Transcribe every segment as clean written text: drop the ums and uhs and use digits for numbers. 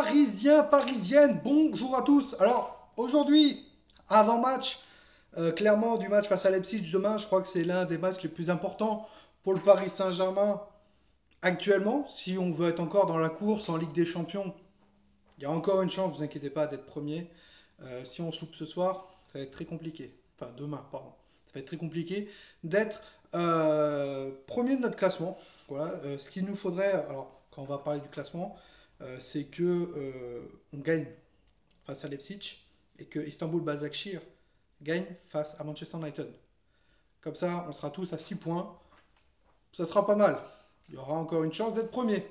Parisiens, Parisiennes, bonjour à tous. Alors, aujourd'hui, avant-match, clairement du match face à Leipzig demain, je crois que c'est l'un des matchs les plus importants pour le Paris Saint-Germain actuellement. Si on veut être encore dans la course en Ligue des Champions, il y a encore une chance, ne vous inquiétez pas, d'être premier. Si on se loupe ce soir, ça va être très compliqué. Enfin, demain, pardon. Ça va être très compliqué d'être premier de notre classement. Voilà, ce qu'il nous faudrait, alors quand on va parler du classement, c'est que on gagne face à Leipzig et que Istanbul Başakşehir gagne face à Manchester United. Comme ça, on sera tous à 6 points. Ça sera pas mal. Il y aura encore une chance d'être premier.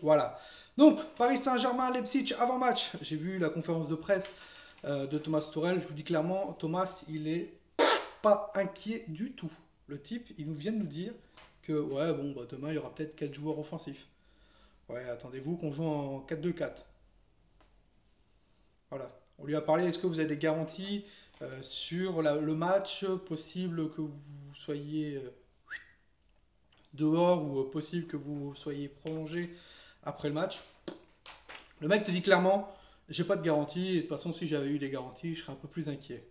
Voilà. Donc, Paris Saint-Germain, Leipzig, avant-match. J'ai vu la conférence de presse de Thomas Tuchel. Je vous dis clairement, Thomas, il est pas inquiet du tout. Le type, il nous vient de nous dire que ouais, bon, bah, demain, il y aura peut-être 4 joueurs offensifs. Ouais, attendez-vous qu'on joue en 4-2-4. Voilà. On lui a parlé, est-ce que vous avez des garanties sur le match, possible que vous soyez dehors ou possible que vous soyez prolongé après le match. Le mec te dit clairement, j'ai pas de garantie, et de toute façon, si j'avais eu des garanties, je serais un peu plus inquiet.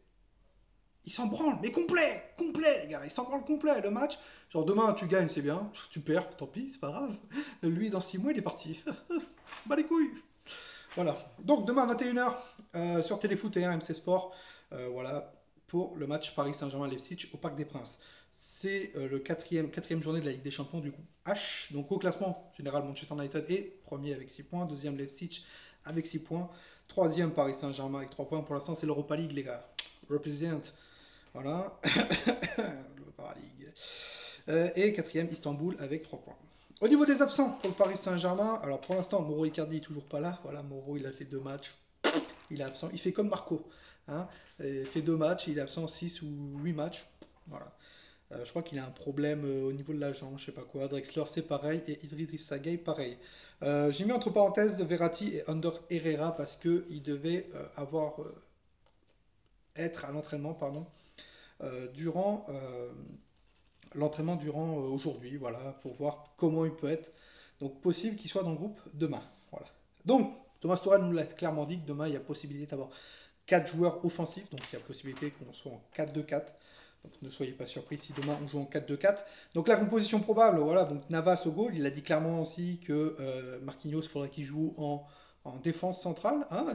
Il s'en branle, mais complet, complet, les gars, il s'en branle complet. Le match, genre demain tu gagnes, c'est bien, tu perds, tant pis, c'est pas grave. Lui, dans 6 mois, il est parti. Bah les couilles. Voilà. Donc demain à 21h sur Téléfoot et RMC Sport, voilà, pour le match Paris Saint-Germain-Leipzig au Parc des Princes. C'est le quatrième journée de la Ligue des Champions du groupe H. Donc au classement général, Manchester United est premier avec 6 points, deuxième Leipzig avec 6 points, troisième Paris Saint-Germain avec 3 points. Pour l'instant, c'est l'Europa League, les gars. Represent. Voilà. L'Europa League. Et quatrième, Istanbul avec 3 points. Au niveau des absents pour le Paris Saint-Germain, alors pour l'instant, Mauro Icardi est toujours pas là. Voilà, Mauro, il a fait 2 matchs. Il est absent. Il fait comme Marco. Hein. Il fait 2 matchs, il est absent 6 ou 8 matchs. Voilà. Je crois qu'il a un problème au niveau de la jambe, je sais pas quoi. Drexler, c'est pareil. Et Idriss Gueye, pareil. J'ai mis entre parenthèses Verratti et Ander Herrera parce qu'il devait être à l'entraînement pardon, durant l'entraînement durant aujourd'hui, voilà, pour voir comment il peut être. Donc possible qu'il soit dans le groupe demain. Voilà. Donc, Thomas Tuchel nous l'a clairement dit que demain, il y a possibilité d'avoir 4 joueurs offensifs, donc il y a possibilité qu'on soit en 4-2-4. Donc ne soyez pas surpris si demain on joue en 4-2-4. Donc la composition probable, voilà, donc Navas au goal, il a dit clairement aussi que Marquinhos, il faudrait qu'il joue en défense centrale. Hein,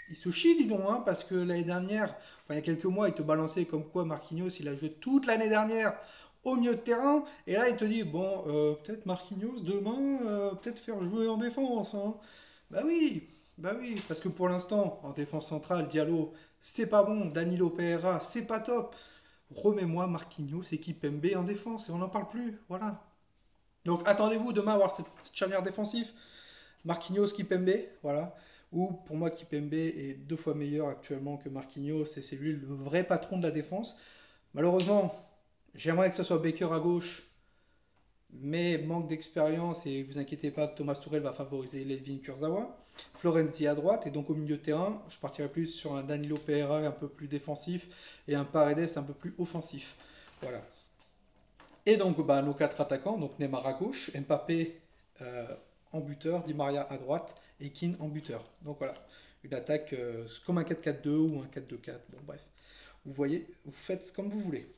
il se chie, dis donc, hein, parce que l'année dernière, enfin il y a quelques mois, il te balançait comme quoi Marquinhos, il a joué toute l'année dernière au milieu de terrain, et là il te dit, bon, peut-être Marquinhos, demain, peut-être faire jouer en défense. Hein. Bah oui, bah oui, parce que pour l'instant, en défense centrale, Diallo, c'est pas bon, Danilo Pereira, c'est pas top. Remets-moi Marquinhos et Kipembe en défense, et on n'en parle plus, voilà. Donc attendez-vous demain à avoir cette charnière défensive. Marquinhos, Kipembe, voilà. Ou pour moi, Kipembe est 2 fois meilleur actuellement que Marquinhos et c'est lui le vrai patron de la défense. Malheureusement, j'aimerais que ce soit Baker à gauche, mais manque d'expérience et vous inquiétez pas que Thomas Tuchel va favoriser Ledvin Kurzawa. Florenzi à droite et donc au milieu de terrain, je partirais plus sur un Danilo Pereira un peu plus défensif et un Paredes un peu plus offensif. Voilà. Et donc bah, nos 4 attaquants, donc Neymar à gauche, Mbappé en buteur, Di Maria à droite et Keane en buteur. Donc voilà, une attaque comme un 4-4-2 ou un 4-2-4. Bon bref, vous voyez, vous faites comme vous voulez.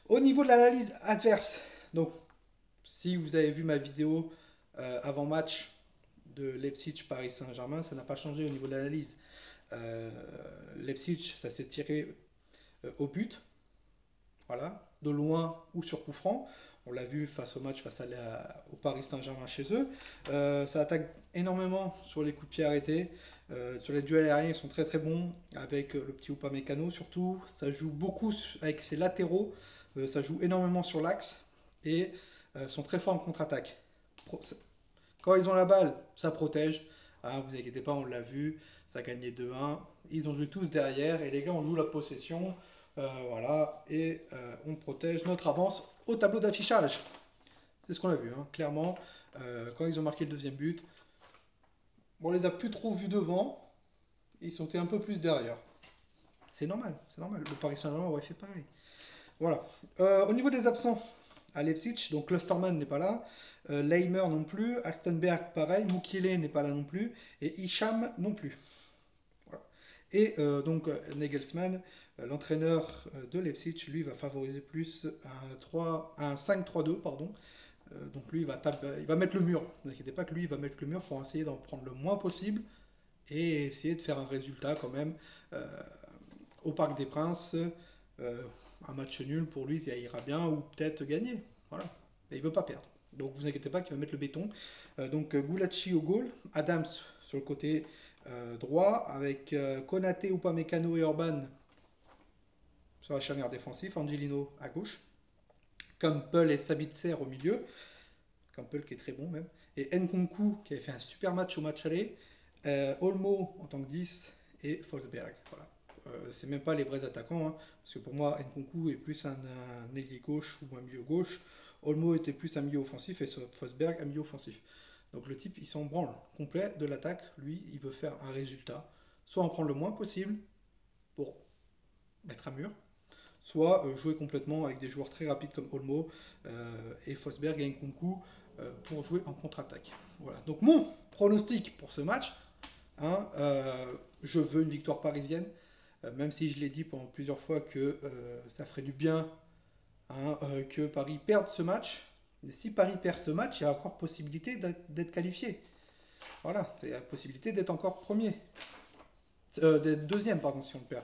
Au niveau de l'analyse adverse, donc si vous avez vu ma vidéo avant-match de Leipzig-Paris Saint-Germain, ça n'a pas changé au niveau de l'analyse. Leipzig, ça s'est tiré au but, voilà, de loin ou sur coup franc. On l'a vu face au match au Paris Saint-Germain chez eux. Ça attaque énormément sur les coups de pied arrêtés. Sur les duels aériens, ils sont très très bons avec le petit Upamecano. Surtout, ça joue beaucoup avec ses latéraux. Ça joue énormément sur l'axe et sont très forts en contre-attaque. Quand ils ont la balle, ça protège. Ah, vous inquiétez pas, on l'a vu. Ça a gagné 2-1. Ils ont joué tous derrière et les gars, on joue la possession. Voilà, et on protège notre avance au tableau d'affichage. C'est ce qu'on a vu, hein, clairement. Quand ils ont marqué le deuxième but, bon, on les a plus trop vus devant, ils sont un peu plus derrière. C'est normal, c'est normal. Le Paris Saint-Germain aurait fait pareil. Voilà. Au niveau des absents, à Leipzig, donc Klostermann n'est pas là, Leimer non plus, Alstenberg pareil, Mukiele n'est pas là non plus, et Hicham non plus. Voilà. Et donc Nagelsmann, l'entraîneur de Leipzig, lui va favoriser plus un 5-3-2, pardon. Donc lui il va mettre le mur. Ne vous inquiétez pas que lui il va mettre le mur pour essayer d'en prendre le moins possible et essayer de faire un résultat quand même euh, au Parc des Princes. Euh, un match nul pour lui, ça ira bien, ou peut-être gagner. Voilà. Mais il veut pas perdre. Donc vous inquiétez pas qu'il va mettre le béton. Donc Gulacsi au goal, Adams sur le côté droit, avec Konaté, Upamecano et Orban sur la charnière défensive, Angelino à gauche, Campbell et Sabitzer au milieu, Campbell qui est très bon même, et Nkunku qui avait fait un super match au match aller, Olmo en tant que 10 et Forsberg. Voilà. C'est même pas les vrais attaquants, hein, parce que pour moi Nkunku est plus un ailier gauche ou un milieu gauche, Olmo était plus un milieu offensif et Forsberg un milieu offensif. Donc le type il s'en branle complet de l'attaque, lui il veut faire un résultat, soit en prendre le moins possible pour mettre un mur, soit jouer complètement avec des joueurs très rapides comme Olmo et Forsberg et Nkunku pour jouer en contre-attaque. Voilà. Donc mon pronostic pour ce match, hein, je veux une victoire parisienne, même si je l'ai dit pendant plusieurs fois que ça ferait du bien, hein, que Paris perde ce match. Mais si Paris perd ce match, il y a encore possibilité d'être qualifié. Voilà, c'est la possibilité d'être encore premier. D'être deuxième, pardon, si on perd.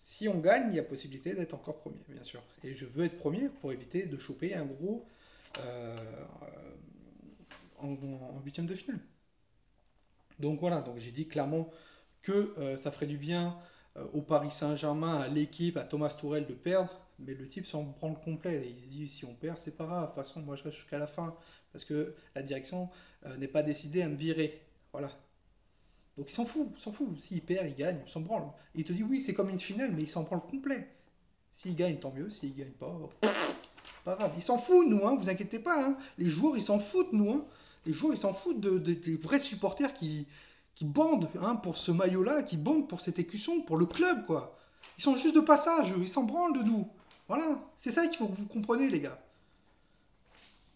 Si on gagne, il y a possibilité d'être encore premier, bien sûr. Et je veux être premier pour éviter de choper un gros en huitième de finale. Donc voilà, donc j'ai dit clairement que ça ferait du bien au Paris Saint-Germain, à l'équipe, à Thomas Tuchel de perdre, mais le type s'en prend le complet. Et il se dit si on perd, c'est pas grave. De toute façon, moi je reste jusqu'à la fin parce que la direction n'est pas décidée à me virer. Voilà. Donc il s'en fout, il s'en fout. S'il perd, il gagne, il s'en branle. Et il te dit oui, c'est comme une finale, mais il s'en prend le complet. S'il gagne, tant mieux. S'il gagne pas, pas grave. Il s'en fout, nous, hein, vous inquiétez pas. Hein. Les joueurs, ils s'en foutent, nous. Hein. Les joueurs, ils s'en foutent des vrais supporters qui bandent hein, pour ce maillot-là, qui bandent pour cet écusson, pour le club, quoi. Ils sont juste de passage, ils s'en branlent de nous. Voilà. C'est ça qu'il faut que vous compreniez, les gars.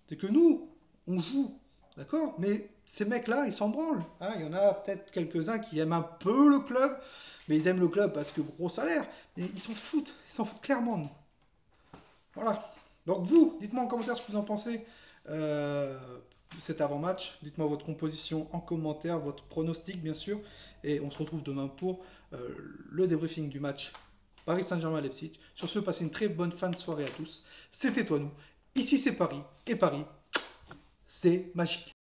C'est que nous, on joue, d'accord. Mais ces mecs-là, ils s'en branlent. Hein. Il y en a peut-être quelques-uns qui aiment un peu le club, mais ils aiment le club parce que gros salaire. Mais ils s'en foutent clairement, nous. Voilà. Donc vous, dites-moi en commentaire ce que vous en pensez de cet avant-match. Dites-moi votre composition en commentaire, votre pronostic bien sûr. Et on se retrouve demain pour le débriefing du match Paris Saint-Germain-Leipzig. Sur ce, passez une très bonne fin de soirée à tous. C'était toi nous. Ici c'est Paris. Et Paris, c'est magique.